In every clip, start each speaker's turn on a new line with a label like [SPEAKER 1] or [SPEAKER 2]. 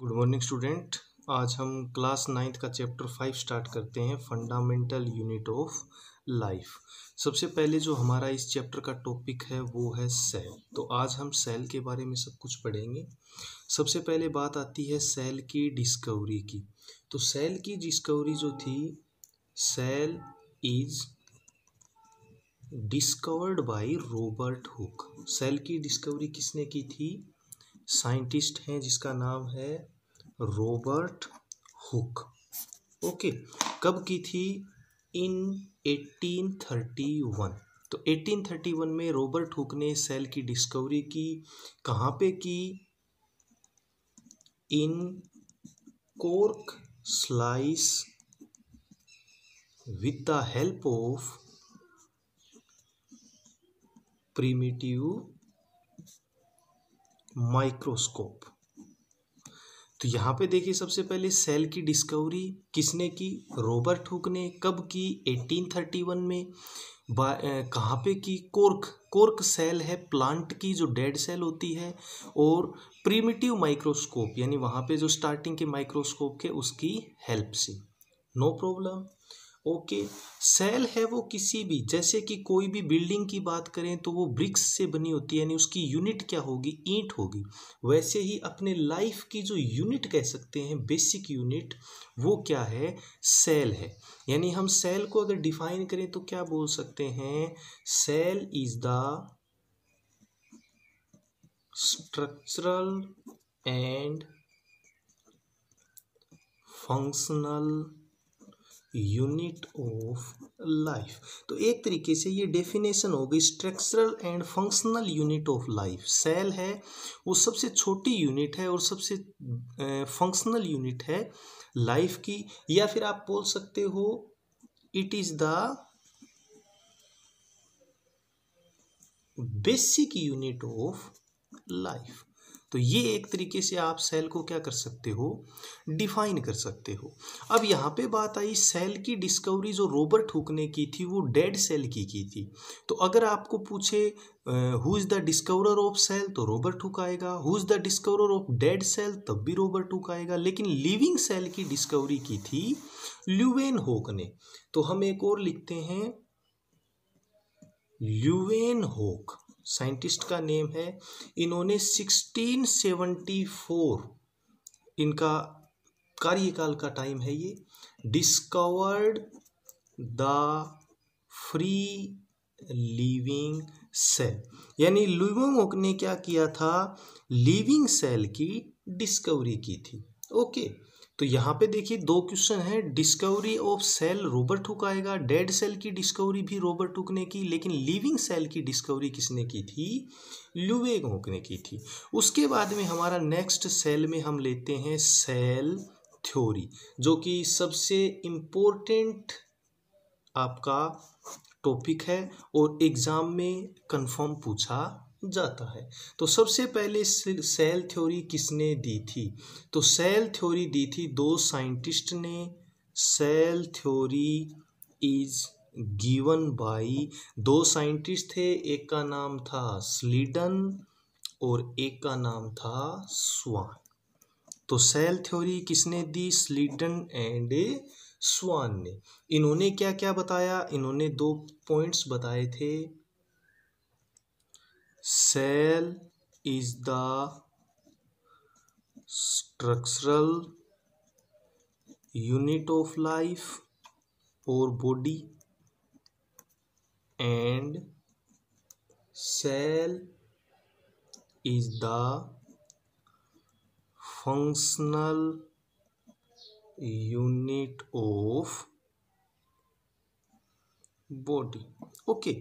[SPEAKER 1] Good morning student. आज हम class 9th का चैप्टर 5 स्टार्ट करते हैं, फंडामेंटल यूनिट ऑफ लाइफ। सबसे पहले जो हमारा इस चैप्टर का टॉपिक है वो है सेल। तो आज हम सेल के बारे में सब कुछ पढ़ेंगे। सबसे पहले बात आती है सेल की डिस्कवरी की। तो सेल की डिस्कवरी जो थी, cell is discovered by Robert Hooke. Cell की डिस्कवरी किसने की थी? साइंटिस्ट हैं जिसका नाम है रॉबर्ट हुक। ओके, कब की थी? इन 1831। तो 1831 में रॉबर्ट हुक ने सेल की डिस्कवरी की। कहाँ पे की? In cork slice with the help of primitive microscope. तो यहाँ पे देखिए, सबसे पहले सेल की डिस्कवरी किसने की? रॉबर्ट हुक ने। कब की? 1831 में। कहाँ पे की? कॉर्क सेल है प्लांट की, जो डेड सेल होती है, और प्रिमिटिव माइक्रोस्कोप यानी वहाँ पे जो स्टार्टिंग के माइक्रोस्कोप के उसकी हेल्प से। No problem. ओके, सेल है वो किसी भी, जैसे कि कोई भी बिल्डिंग की बात करें तो वो ब्रिक्स से बनी होती है, यानी उसकी यूनिट क्या होगी? ईंट होगी। वैसे ही अपने लाइफ की जो यूनिट कह सकते हैं, बेसिक यूनिट, वो क्या है? सेल है। यानी हम सेल को अगर डिफाइन करें तो क्या बोल सकते हैं? Cell is the structural and functional unit of life. तो एक तरीके से ये डेफिनेशन हो गई, structural and functional unit of life. Cell है वो सबसे छोटी यूनिट है और सबसे फंक्शनल यूनिट है लाइफ की। या फिर आप बोल सकते हो it is the basic unit of life. तो ये एक तरीके से आप सेल को क्या कर सकते हो? डिफाइन कर सकते हो। अब यहाँ पे बात आई, सेल की डिस्कवरी जो रॉबर्ट हुक ने की थी वो डेड सेल की थी। तो अगर आपको पूछे who is the discoverer of cell, तो रॉबर्ट हुक आएगा। Who is the discoverer of dead cell, तब भी रॉबर्ट हुक आएगा। लेकिन लिविंग सेल की डिस्कवरी की थी ल्यूवेनहोक ने। तो हम एक और लिखते हैं, ल्यूवेनहोक साइंटिस्ट का नेम है। इन्होंने 1674, इनका कार्यकाल का टाइम है ये, discovered the free living cell. यानी ल्यूवेनहोक ने क्या किया था? लिविंग सेल की डिस्कवरी की थी। ओके, तो यहाँ पे देखिए दो क्वेश्चन है। Discovery of cell Robert Hooke आएगा, डेड सेल की डिस्कवरी भी रॉबर्ट हुक ने की, लेकिन लिविंग सेल की डिस्कवरी किसने की थी? ल्यूवेनहोक ने की थी। उसके बाद में हमारा नेक्स्ट सेल में हम लेते हैं सेल थ्योरी, जो कि सबसे इम्पोर्टेंट आपका टॉपिक है और एग्जाम में कंफर्म पूछा जाता है। तो सबसे पहले सेल थ्योरी किसने दी थी? तो सेल थ्योरी दी थी दो साइंटिस्ट ने। Cell theory is given by, दो साइंटिस्ट थे, एक का नाम था स्लीडन और एक का नाम था स्वान। तो सेल थ्योरी किसने दी? स्लीडन एंड स्वान ने। इन्होंने क्या क्या बताया? इन्होंने दो पॉइंट्स बताए थे। Cell is the structural unit of life और body, and cell is the functional unit of body. Okay,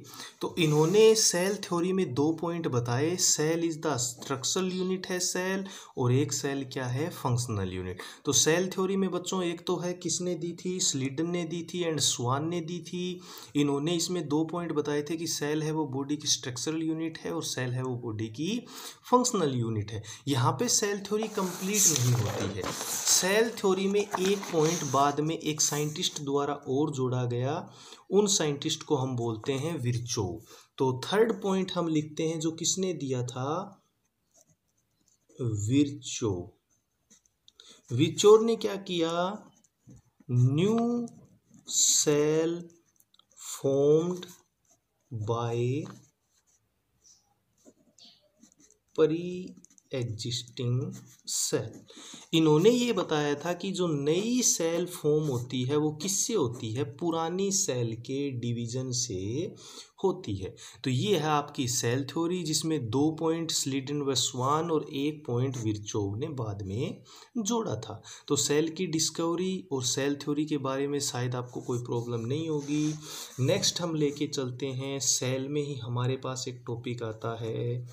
[SPEAKER 1] तो इन्होंने सेल थ्योरी में दो पॉइंट बताए। Cell is the structural unit है सेल, और एक सेल क्या है? Functional unit. तो सेल थ्योरी में बच्चों एक तो है किसने दी थी? स्लीडन ने दी थी एंड स्वान ने दी थी। इन्होंने इसमें दो पॉइंट बताए थे कि सेल है वो बॉडी की स्ट्रक्चरल यूनिट है और सेल है वो बॉडी की फंक्शनल यूनिट है। यहाँ पे सेल थ्योरी कंप्लीट नहीं होती है। सेल थ्योरी में एक पॉइंट बाद में एक साइंटिस्ट द्वारा और जोड़ा गया, उन साइंटिस्ट को हम बोलते हैं विर्चोव। तो थर्ड पॉइंट हम लिखते हैं जो किसने दिया था? विर्चोव। विचोर ने क्या किया, new cell formed by pre existing cell. इन्होंने ये बताया था कि जो नई सेल फॉर्म होती है वो किससे होती है, पुरानी सेल के डिवीजन से होती है। तो ये है आपकी सेल थ्योरी, जिसमें 2 पॉइंट स्लीडन व स्वान और 1 पॉइंट विर्चोव ने बाद में जोड़ा था। तो सेल की डिस्कवरी और सेल थ्योरी के बारे में शायद आपको कोई प्रॉब्लम नहीं होगी। नेक्स्ट हम लेके चलते हैं, सेल में ही हमारे पास एक टॉपिक आता है,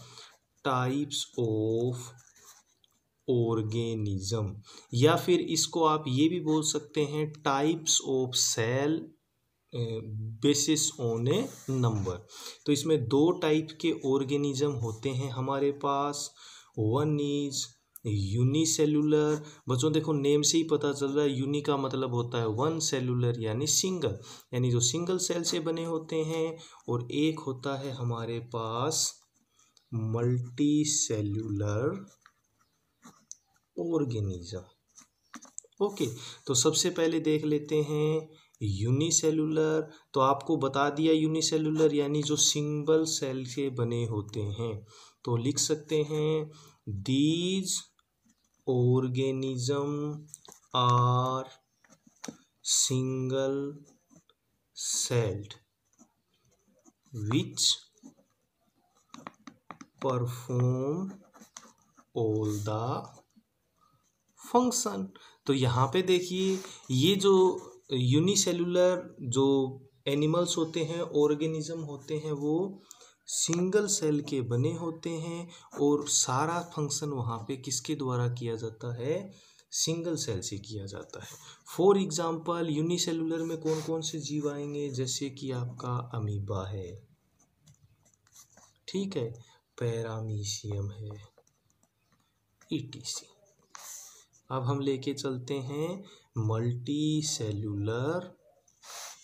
[SPEAKER 1] टाइप्स ऑफ ऑर्गेनिज्म, या फिर इसको आप ये भी बोल सकते हैं types of cell basis on a number. तो इसमें 2 टाइप के ऑर्गेनिज्म होते हैं हमारे पास। One is unicellular. बच्चों देखो नेम से ही पता चल रहा है, यूनि का मतलब होता है वन, सेलुलर यानी सिंगल, यानी जो सिंगल सेल से बने होते हैं। और एक होता है हमारे पास मल्टी सेल्यूलर ऑर्गेनिज्म। ओके, तो सबसे पहले देख लेते हैं यूनिसेलुलर। तो आपको बता दिया यूनिसेलुलर यानी जो सिंगल सेल से बने होते हैं। तो लिख सकते हैं, these organism are single celled which perform all the function. तो यहाँ पे देखिए, ये जो यूनिसेलुलर जो एनिमल्स होते हैं, ऑर्गेनिज्म होते हैं, वो सिंगल सेल के बने होते हैं और सारा फंक्शन वहाँ पे किसके द्वारा किया जाता है, सिंगल सेल से किया जाता है। फॉर एग्जाम्पल यूनिसेलुलर में कौन कौन से जीव आएंगे, जैसे कि आपका अमीबा है, ठीक है, पैरामीशियम है, ETC। अब हम लेके चलते हैं मल्टी सेल्यूलर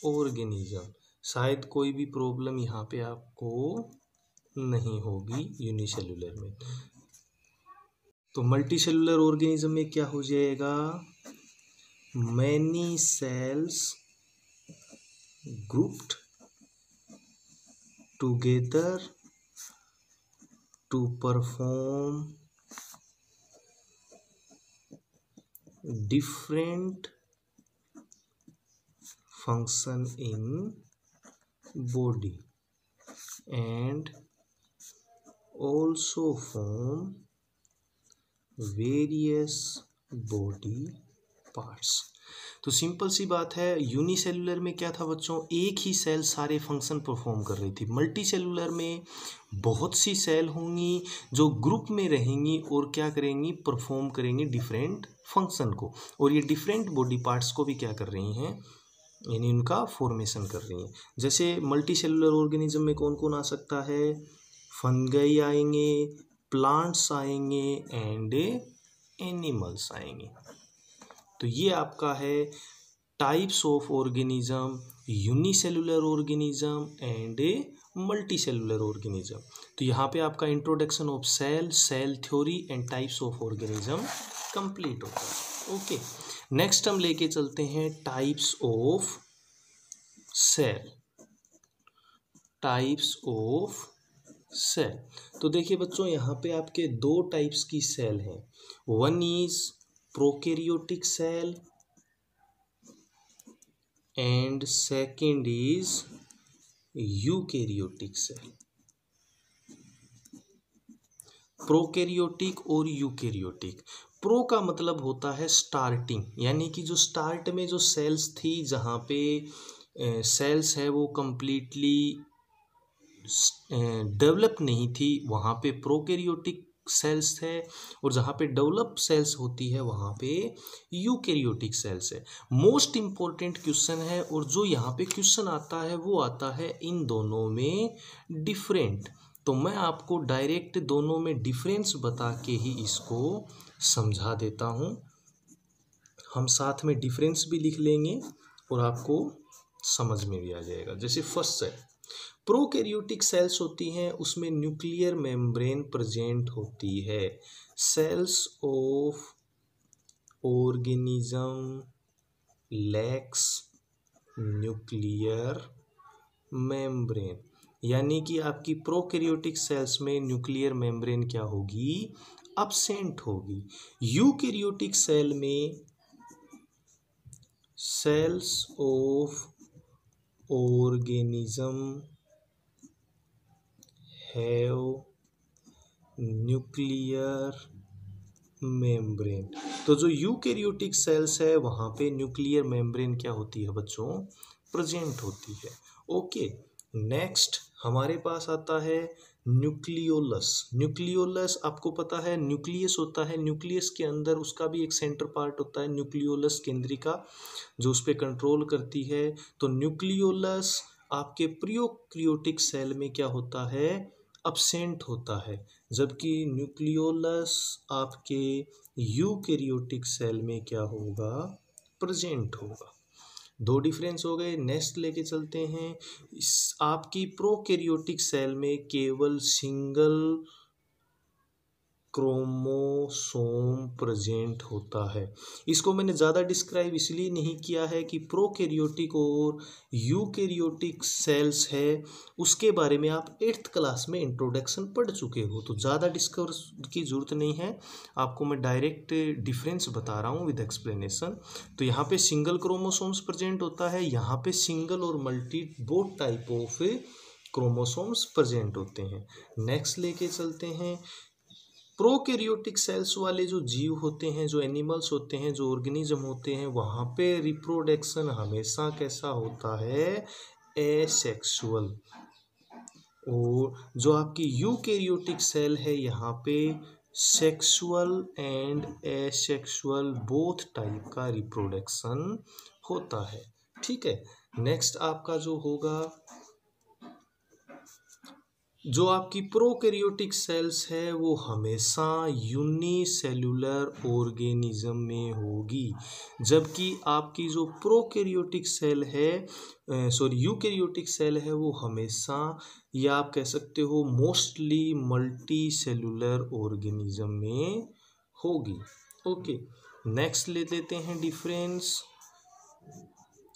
[SPEAKER 1] ऑर्गेनिज्म। शायद कोई भी प्रॉब्लम यहाँ पे आपको नहीं होगी यूनिसेलुलर में। तो मल्टी सेल्यूलर ऑर्गेनिज्म में क्या हो जाएगा, many cells grouped together to perform different function in body and also form various body parts। तो सिंपल सी बात है, यूनिसेलुलर में क्या था बच्चों, एक ही सेल सारे फंक्शन परफॉर्म कर रही थी। मल्टी सेलुलर में बहुत सी सेल होंगी जो ग्रुप में रहेंगी और क्या करेंगी, परफॉर्म करेंगी डिफरेंट फंक्शन को, और ये डिफरेंट बॉडी पार्ट्स को भी क्या कर रही हैं, यानी उनका फॉर्मेशन कर रही हैं। जैसे मल्टी सेलुलर ऑर्गेनिज्म में कौन कौन आ सकता है, फंगई आएंगे, प्लांट्स आएंगे एंड एनिमल्स आएंगे। तो ये आपका है types of organism, unicellular organism and multi cellular organism. तो यहाँ पे आपका introduction of cell, cell theory and types of organism complete होता है। ओके, नेक्स्ट हम लेके चलते हैं types of cell. Types of cell, तो देखिए बच्चों यहाँ पे आपके 2 टाइप्स की सेल हैं। One is prokaryotic cell and second is eukaryotic cell. Prokaryotic और यूकैरियोटिक। प्रो का मतलब होता है स्टार्टिंग, यानी कि जो स्टार्ट में जो सेल्स थी, जहाँ पे सेल्स है वो कंप्लीटली डेवलप नहीं थी, वहाँ पे प्रोकैरियोटिक सेल्स थे, और जहाँ पे डेवलप सेल्स होती है वहाँ पे यूकैरियोटिक सेल्स है। मोस्ट इम्पोर्टेंट क्वेश्चन है, और जो यहाँ पे क्वेश्चन आता है वो आता है इन दोनों में डिफरेंट। तो मैं आपको डायरेक्ट दोनों में डिफरेंस बता के ही इसको समझा देता हूँ। हम साथ में डिफरेंस भी लिख लेंगे और आपको समझ में भी आ जाएगा। जैसे फर्स्ट है, प्रोकैरियोटिक सेल्स होती हैं, उसमें न्यूक्लियर मेम्ब्रेन प्रेजेंट होती है। Cells of organism lacks nuclear membrane, यानी कि आपकी प्रोकैरियोटिक सेल्स में न्यूक्लियर मेम्ब्रेन क्या होगी, अब्सेंट होगी। यूकैरियोटिक सेल में cells of organism have nuclear membrane. तो जो यूकैरियोटिक सेल्स है वहां पे न्यूक्लियर मेम्ब्रेन क्या होती है बच्चों, प्रेजेंट होती है। ओके, नेक्स्ट हमारे पास आता है न्यूक्लियोलस। न्यूक्लियोलस आपको पता है न्यूक्लियस होता है, न्यूक्लियस के अंदर उसका भी एक सेंटर पार्ट होता है न्यूक्लियोलस केंद्रिका, जो उस पर कंट्रोल करती है। तो न्यूक्लियोलस आपके प्रोकैरियोटिक सेल में क्या होता है, अब्सेंट होता है, जबकि न्यूक्लियोलस आपके यूकैरियोटिक सेल में क्या होगा, प्रेजेंट होगा। दो डिफरेंस हो गए। नेक्स्ट लेके चलते हैं, इस आपकी प्रोकैरियोटिक सेल में केवल सिंगल क्रोमोसोम प्रेजेंट होता है। इसको मैंने ज़्यादा डिस्क्राइब इसलिए नहीं किया है कि प्रोकैरियोटिक और यूकैरियोटिक सेल्स है उसके बारे में आप 8th क्लास में इंट्रोडक्शन पढ़ चुके हो, तो ज़्यादा डिस्कस की ज़रूरत नहीं है। आपको मैं डायरेक्ट डिफरेंस बता रहा हूँ विद एक्सप्लेनेशन। तो यहाँ पे सिंगल क्रोमोसोम्स प्रेजेंट होता है, यहाँ पे सिंगल और multi both type of chromosomes present होते हैं। नेक्स्ट लेके चलते हैं, प्रोकैरियोटिक सेल्स वाले जो जीव होते हैं, जो एनिमल्स होते हैं, जो ऑर्गेनिज्म होते हैं, वहाँ पे रिप्रोडक्शन हमेशा कैसा होता है, एसेक्सुअल। और जो आपकी यूकैरियोटिक सेल है यहाँ पे sexual and asexual both type का रिप्रोडक्शन होता है। ठीक है, नेक्स्ट आपका जो होगा, जो आपकी प्रोकैरियोटिक सेल्स है वो हमेशा यूनिसेलुलर ऑर्गेनिज्म में होगी, जबकि आपकी जो प्रोकैरियोटिक सेल है यूकैरियोटिक सेल है वो हमेशा, या आप कह सकते हो मोस्टली मल्टी सेलुलर ऑर्गेनिज्म में होगी। ओके, नेक्स्ट ले लेते हैं डिफरेंस।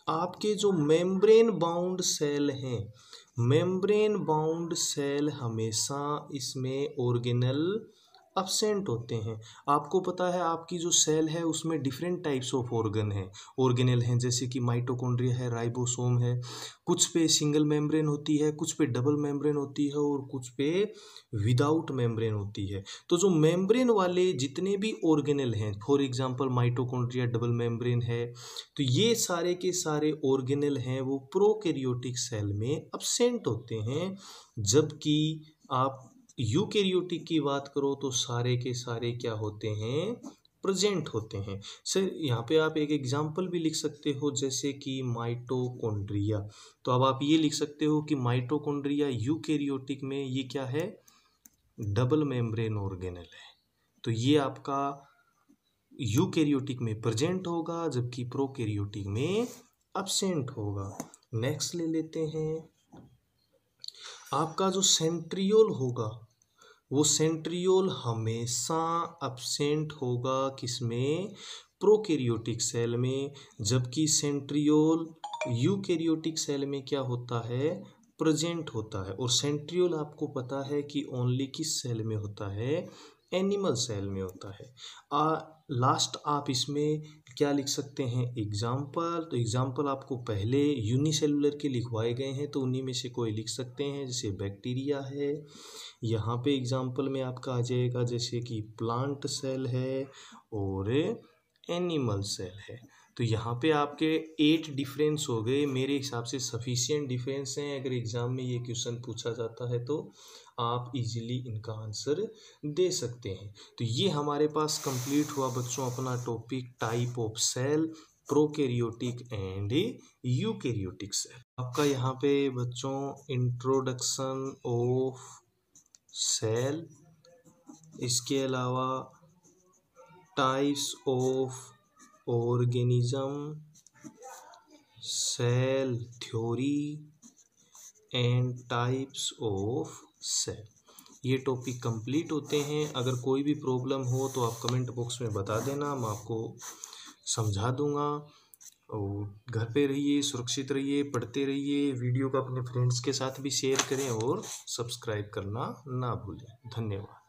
[SPEAKER 1] आपके जो मेम्ब्रेन बाउंड सेल हैं, मेम्ब्रेन बाउंड सेल हमेशा इसमें ऑर्गेनल अब्सेंट होते हैं। आपको पता है आपकी जो सेल है उसमें डिफरेंट टाइप्स ऑफ ऑर्गेनल हैं, जैसे कि माइटोकॉन्ड्रिया है, राइबोसोम है, कुछ पे सिंगल मेम्ब्रेन होती है, कुछ पे डबल मेम्ब्रेन होती है और कुछ पे विदाउट मेम्ब्रेन होती है। तो जो मेम्ब्रेन वाले जितने भी ऑर्गेनल हैं, for example mitochondria double membrane है, तो ये सारे के सारे ऑर्गेनल हैं वो प्रोकैरियोटिक सेल में अब्सेंट होते हैं, जबकि आप यूकैरियोटिक की बात करो तो सारे के सारे क्या होते हैं, प्रेजेंट होते हैं। सर यहाँ पे आप एक एग्जांपल भी लिख सकते हो, जैसे कि माइटोकॉन्ड्रिया। तो अब आप ये लिख सकते हो कि माइटोकॉन्ड्रिया यूकैरियोटिक में ये क्या है, डबल मेम्ब्रेन ऑर्गेनल है। तो ये आपका यूकैरियोटिक में प्रेजेंट होगा, जबकि प्रोकैरियोटिक में अब्सेंट होगा। नेक्स्ट ले लेते हैं, आपका जो सेंट्रियोल होगा वो सेंट्रियोल हमेशा अब्सेंट होगा किसमें, प्रोकैरियोटिक सेल में, जबकि सेंट्रियोल यूकैरियोटिक सेल में क्या होता है, प्रेजेंट होता है। और सेंट्रियोल आपको पता है कि ओनली किस सेल में होता है, एनिमल सेल में होता है। लास्ट आप इसमें क्या लिख सकते हैं, एग्जाम्पल। तो एग्जाम्पल आपको पहले यूनिसेलुलर के लिखवाए गए हैं, तो उन्हीं में से कोई लिख सकते हैं, जैसे बैक्टीरिया है। यहाँ पे एग्जाम्पल में आपका आ जाएगा जैसे कि प्लांट सेल है और एनिमल सेल है। तो यहाँ पे आपके 8 डिफरेंस हो गए, मेरे हिसाब से सफिशिएंट डिफरेंस हैं। अगर एग्जाम में ये क्वेश्चन पूछा जाता है तो आप इजीली इनका आंसर दे सकते हैं। तो ये हमारे पास कंप्लीट हुआ बच्चों अपना topic type of cell, prokaryotic and eukaryotic cell. आपका यहाँ पे बच्चों इंट्रोडक्शन ऑफ सेल, इसके अलावा types of organism, cell theory and types of cell, ये टॉपिक कंप्लीट होते हैं। अगर कोई भी प्रॉब्लम हो तो आप कमेंट बॉक्स में बता देना, मैं आपको समझा दूंगा। और घर पे रहिए, सुरक्षित रहिए, पढ़ते रहिए। वीडियो को अपने फ्रेंड्स के साथ भी शेयर करें और सब्सक्राइब करना ना भूलें। धन्यवाद।